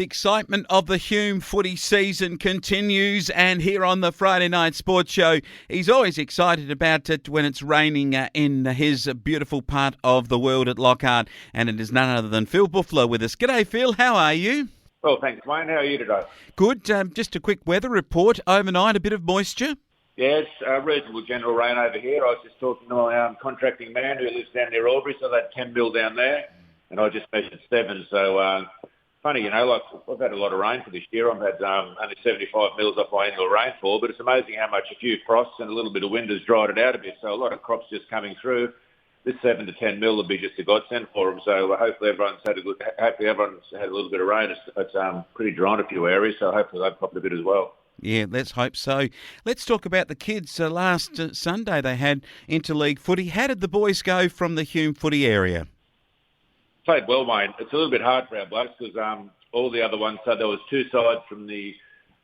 The excitement of the Hume footy season continues, and here on the Friday Night Sports Show, he's always excited about it when it's raining in his beautiful part of the world at Lockhart, and it is none other than Phil Bouffler with us. G'day, Phil. How are you? Well, thanks, Wayne. How are you today? Good. Just a quick weather report. Overnight, a bit of moisture. Yeah, it's reasonable general rain over here. I was just talking to my contracting man who lives down near Albury, so they had 10 mil down there, and I just measured 7. So, funny, like I've had a lot of rain for this year. I've had only 75 mils off my annual rainfall, but it's amazing how much a few frosts and a little bit of wind has dried it out a bit. So a lot of crops just coming through. This 7 to 10 mil will be just a godsend for them. So hopefully everyone's had a little bit of rain. It's pretty dry in a few areas, so hopefully they've popped a bit as well. Yeah, let's hope so. Let's talk about the kids. Last Sunday they had interleague footy. How did the boys go from the Hume footy area? Played well, Wayne. It's a little bit hard for our blokes because all the other ones, so there was 2 sides from the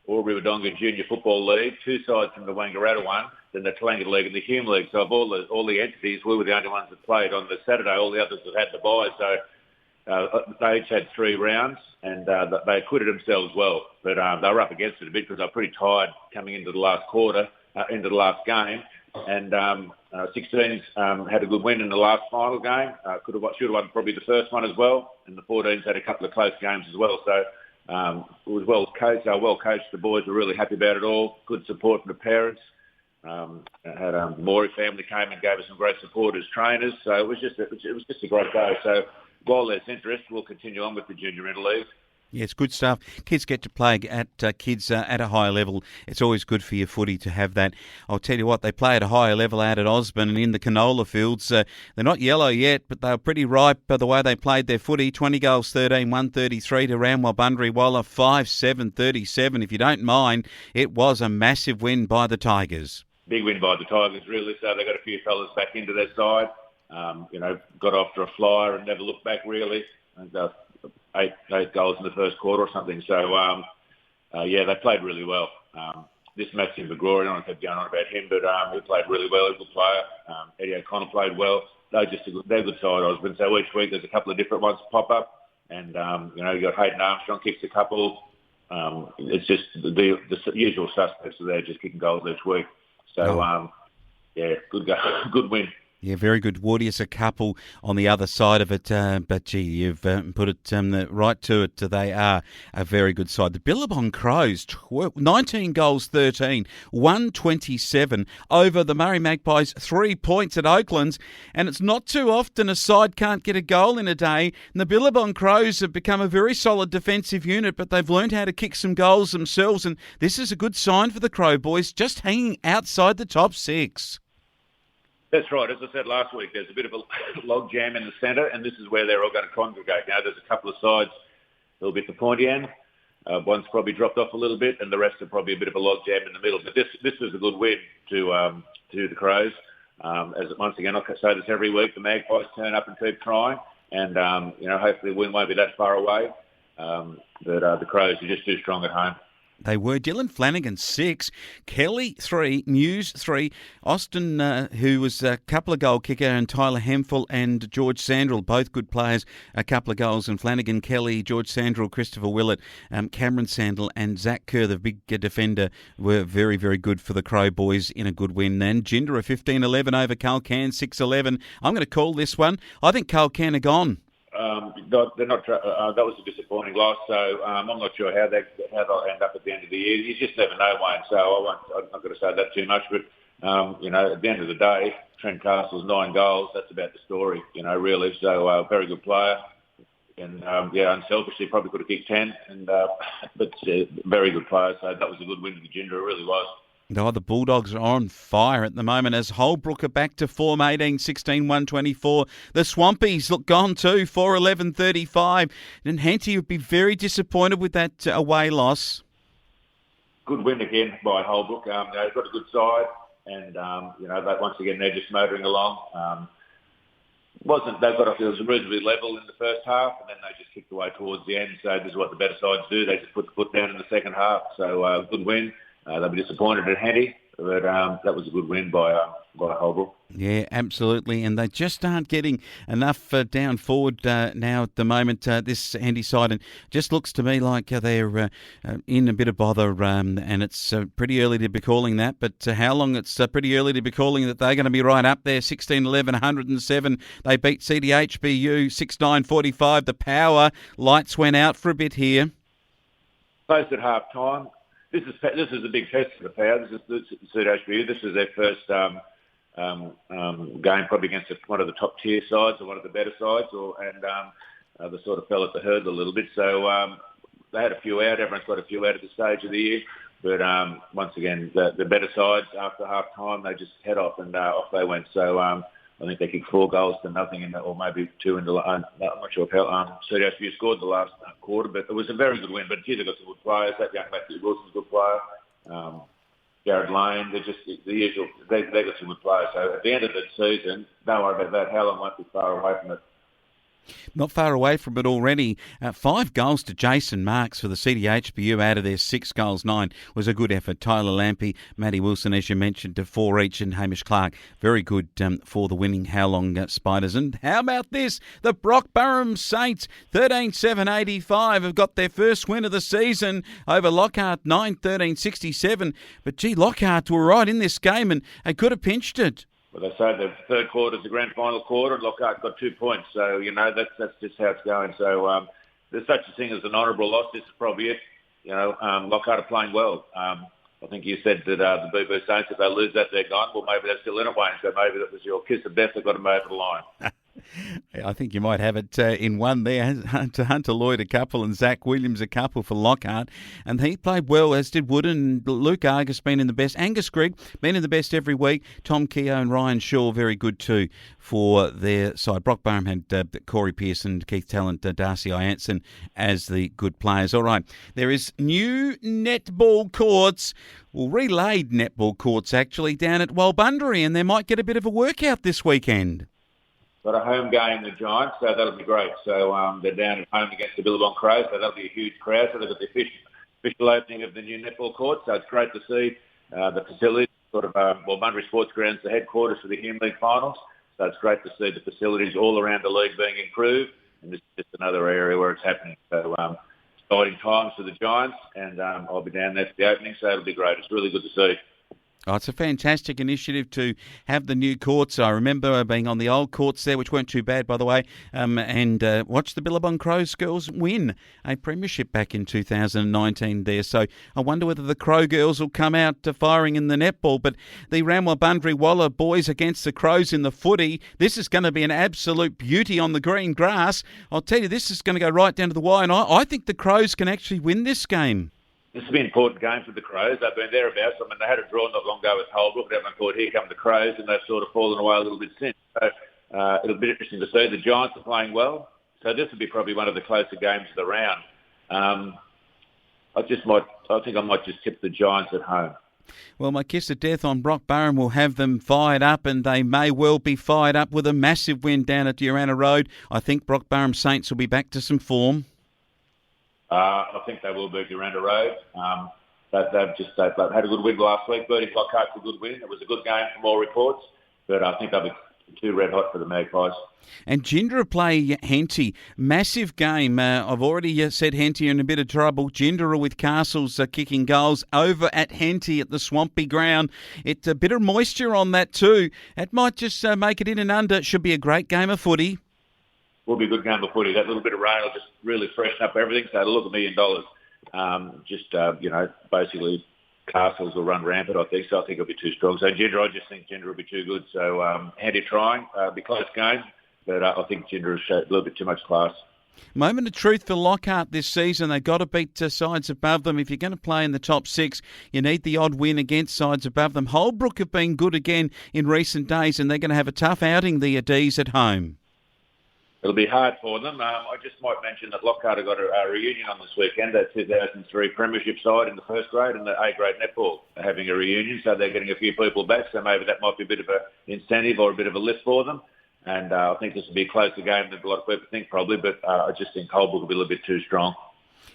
Albury-Wodonga Junior Football League, 2 sides from the Wangaratta one, then the Tlangata League and the Hume League. So of all the entities, we were the only ones that played on the Saturday. All the others have had the bye. So they each had 3 rounds, and they acquitted themselves well. But they were up against it a bit because they were pretty tired coming into the last quarter, into the last game. And 16s had a good win in the last final game. Should have won probably the first one as well. And the 14s had a couple of close games as well. So it was well coached. The boys were really happy about it all. Good support from the parents. The Morey family came and gave us some great support as trainers. So it was just a great day. So while there's interest, we'll continue on with the junior interleague. Yeah, it's good stuff. Kids get to play at at a higher level. It's always good for your footy to have that. I'll tell you what, they play at a higher level out at Osborne and in the canola fields. They're not yellow yet, but they were pretty ripe by the way they played their footy. 20 goals, 13, 133 to Ramwell Walla, 5-7, 37. If you don't mind, it was a massive win by the Tigers. Big win by the Tigers, really. So they got a few fellas back into their side. Got after a flyer and never looked back, really. And, 8 goals in the first quarter or something. So, they played really well. This Maxim McGraw, I don't want to keep going on about him, but he played really well. He's a good player. Eddie O'Connor played well. They're a good side, Osborne. So each week there's a couple of different ones pop up. And, you got Hayden Armstrong kicks a couple. It's just the usual suspects are there just kicking goals each week. So, good win. Yeah, very good. Wardius, a couple on the other side of it. But, gee, you've put it right to it. They are a very good side. The Billabong Crows, 19 goals, 13, 127 over the Murray Magpies, 3 points at Oaklands. And it's not too often a side can't get a goal in a day. And the Billabong Crows have become a very solid defensive unit, but they've learned how to kick some goals themselves. And this is a good sign for the Crow boys, just hanging outside the top 6. That's right. As I said last week, there's a bit of a log jam in the centre, and this is where they're all going to congregate. Now, there's a couple of sides a little bit the pointy end. One's probably dropped off a little bit, and the rest are probably a bit of a log jam in the middle. But this is a good win to the Crows. Once again, I say this every week, the Magpies turn up and keep trying, and hopefully the win won't be that far away. But the Crows are just too strong at home. They were. Dylan Flanagan, 6. Kelly, 3. Muse, 3. Austin, who was a couple of goal kicker, and Tyler Hemphill and George Sandrell, both good players, a couple of goals. And Flanagan, Kelly, George Sandrell, Christopher Willett, Cameron Sandell and Zach Kerr, the big defender, were very, very good for the Crow boys in a good win. And Gindera, 15-11 over Culcan, 6-11. I'm going to call this one. I think Culcan are gone. They're not. That was a disappointing loss. So I'm not sure how they'll end up at the end of the year. You just never know, Wayne. So I'm not going to say that too much. But at the end of the day, Trent Castle's 9 goals. That's about the story. Really. So very good player, and unselfishly probably could have kicked 10. But very good player. So that was a good win for Gindera. It really was. No, the Bulldogs are on fire at the moment as Holbrook are back to form, 18-16, 124. The Swampies look gone too, 4-11, 35. And Henty would be very disappointed with that away loss. Good win again by Holbrook. They've got a good side, and once again they're just motoring along. It was reasonably level in the first half, and then they just kicked away towards the end. So this is what the better sides do. They just put the foot down in the second half. So good win. They'll be disappointed at Henty, but that was a good win by Holbrook. Yeah, absolutely, and they just aren't getting enough down forward now at the moment, this Handy side, and just looks to me like they're in a bit of bother, and it's pretty early to be calling that, but how long it's pretty early to be calling that they're going to be right up there, 16-11, 107. They beat CDHBU 6-9-45. The power lights went out for a bit here. Close at half time. This is a big test for the power. This is CDHBU. This is their first game probably against one of the top tier sides or one of the better sides, they sort of fell at the hurdle a little bit. So they had a few out. Everyone's got a few out at the stage of the year. But once again, the better sides after half time, they just head off and off they went. So I think they kicked 4 goals to nothing, or maybe 2 in the I'm not sure how CDHBU scored the last quarter, but it was a very good win. But gee, they've got some good players. That young Matthew Wilson's a good player. Jared Lane, they're just the usual. They got some good players. So at the end of the season, don't worry about that. Howland won't be far away from it. Not far away from it already. 5 goals to Jason Marks for the CDHBU out of their 6 goals. 9 was a good effort. Tyler Lampy, Matty Wilson, as you mentioned, to 4 each, and Hamish Clark. Very good for the winning Howlong Spiders. And how about this? The Brock Burham Saints, 13-7-85, have got their first win of the season over Lockhart, 9-13-67. But gee, Lockhart were right in this game and they could have pinched it. Well, they say the third quarter is the grand final quarter, and Lockhart got 2 points. So, that's just how it's going. So there's such a thing as an honourable loss. This is probably it. Lockhart are playing well. I think you said that the Boo Saints, if they lose that, they're gone. Well, maybe they're still in it, Wayne. So maybe that was your kiss of death that got them over the line. I think you might have it in one there. Hunter Lloyd a couple and Zach Williams a couple for Lockhart. And he played well, as did Wooden. Luke Argus been in the best. Angus Grigg been in the best every week. Tom Keogh and Ryan Shaw very good too for their side. Brock Burham had Corey Pearson, Keith Tallant, Darcy Ianson as the good players. All right, there is new netball courts. Well, relayed netball courts actually down at Walbundary, and they might get a bit of a workout this weekend. Got a home game, the Giants, so that'll be great. So they're down at home against the Billabong Crows, so that'll be a huge crowd. So they've got the official opening of the new netball court, so it's great to see the facilities. Bunbury Sports Ground's the headquarters for the Hume League finals, so it's great to see the facilities all around the league being improved, and this is just another area where it's happening. So exciting times for the Giants, and I'll be down there for the opening, so it'll be great. It's really good to see. Oh, it's a fantastic initiative to have the new courts. I remember being on the old courts there, which weren't too bad, by the way, and watched the Billabong Crows girls win a premiership back in 2019 there. So I wonder whether the Crow girls will come out firing in the netball. But the Ramwell-Bundry Waller boys against the Crows in the footy, this is going to be an absolute beauty on the green grass. I'll tell you, this is going to go right down to the wire, and I think the Crows can actually win this game. This has been an important game for the Crows. They've been thereabouts. I mean, they had a draw not long ago with Holbrook. Everyone thought, here come the Crows, and they've sort of fallen away a little bit since. So it'll be interesting to see. The Giants are playing well. So this will be probably one of the closer games of the round. I think I might just tip the Giants at home. Well, my kiss of death on Brock Burham will have them fired up, and they may well be fired up with a massive win down at Urana Road. I think Brock Burham Saints will be back to some form. I think they will beat Urana Road. They've had a good win last week. Beating Lockhart's a good win. It was a good game from all reports, but I think they'll be too red hot for the Magpies. And Gindera play Henty. Massive game. I've already said Henty are in a bit of trouble. Gindera with Castles kicking goals over at Henty at the swampy ground. It's a bit of moisture on that too. That might just make it in and under. Should be a great game of footy. Will be a good game of footy. That little bit of rain will just really freshen up everything. So it'll look $1 million. Basically Castles will run rampant, I think. So I think it'll be too strong. So Gindera, I just think Gindera will be too good. So Henty trying. Be close game. But I think Gindera has a little bit too much class. Moment of truth for Lockhart this season. They've got to beat sides above them. If you're going to play in the top 6, you need the odd win against sides above them. Holbrook have been good again in recent days, and they're going to have a tough outing, the D's, at home. It'll be hard for them. I just might mention that Lockhart have got a reunion on this weekend. That 2003 premiership side in the first grade and the A-grade netball are having a reunion, so they're getting a few people back. So maybe that might be a bit of an incentive or a bit of a lift for them. And I think this will be a closer game than a lot of people think, probably. But I just think Holbrook will be a little bit too strong.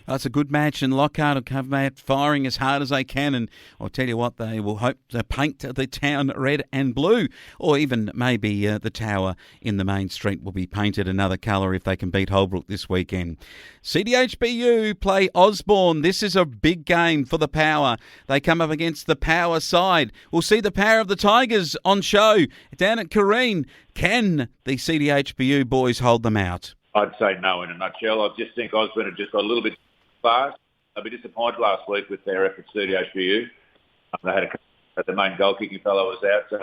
That's a good match, and Lockhart will come out firing as hard as they can, and I'll tell you what, they will hope to paint the town red and blue, or even maybe the tower in the main street will be painted another colour if they can beat Holbrook this weekend. CDHBU play Osborne. This is a big game for the Power. They come up against the Power side. We'll see the power of the Tigers on show down at Careen. Can the CDHBU boys hold them out? I'd say no in a nutshell. I just think Osborne had just got a little bit fast. I'd be disappointed last week with their efforts at CDHBU. They had the main goal kicking fellow was out, so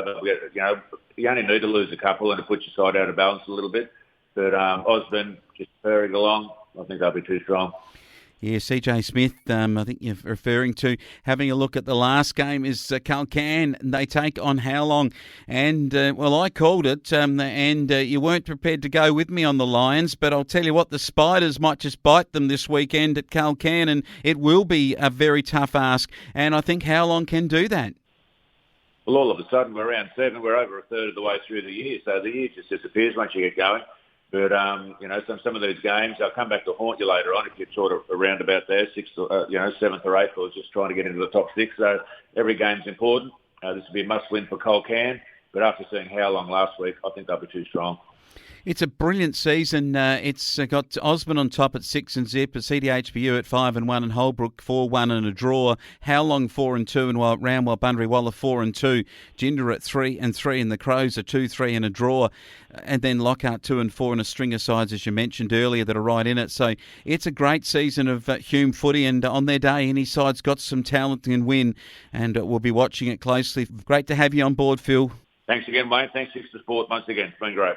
you only need to lose a couple and to put your side out of balance a little bit. But Osborne just purring along. I think they'll be too strong. Yeah, CJ Smith, I think you're referring to having a look at the last game is Calcan. They take on How Long? And, I called it, and you weren't prepared to go with me on the Lions, but I'll tell you what, the Spiders might just bite them this weekend at Calcan, and it will be a very tough ask, and I think How Long can do that. Well, all of a sudden, we're around 7. We're over a third of the way through the year, so the year just disappears once you get going. But, some of these games, they'll come back to haunt you later on if you're sort of around about there, 7th or 8th, or just trying to get into the top 6. So every game's important. This will be a must-win for Colcan. But after seeing How Long last week, I think they'll be too strong. It's a brilliant season. It's got Osborne on top at 6 and zip, CDHBU at 5-1, and Holbrook 4-1 and a draw. How Long 4-2, and Roundwell Bunbury-Waller 4-2. Ginder at 3-3, and the Crows are 2-3 and a draw. And then Lockhart 2-4 and a string of sides, as you mentioned earlier, that are right in it. So it's a great season of Hume footy, and on their day, any side's got some talent and win, and we'll be watching it closely. Great to have you on board, Phil. Thanks again, Wayne. Thanks for the support once again. It's been great.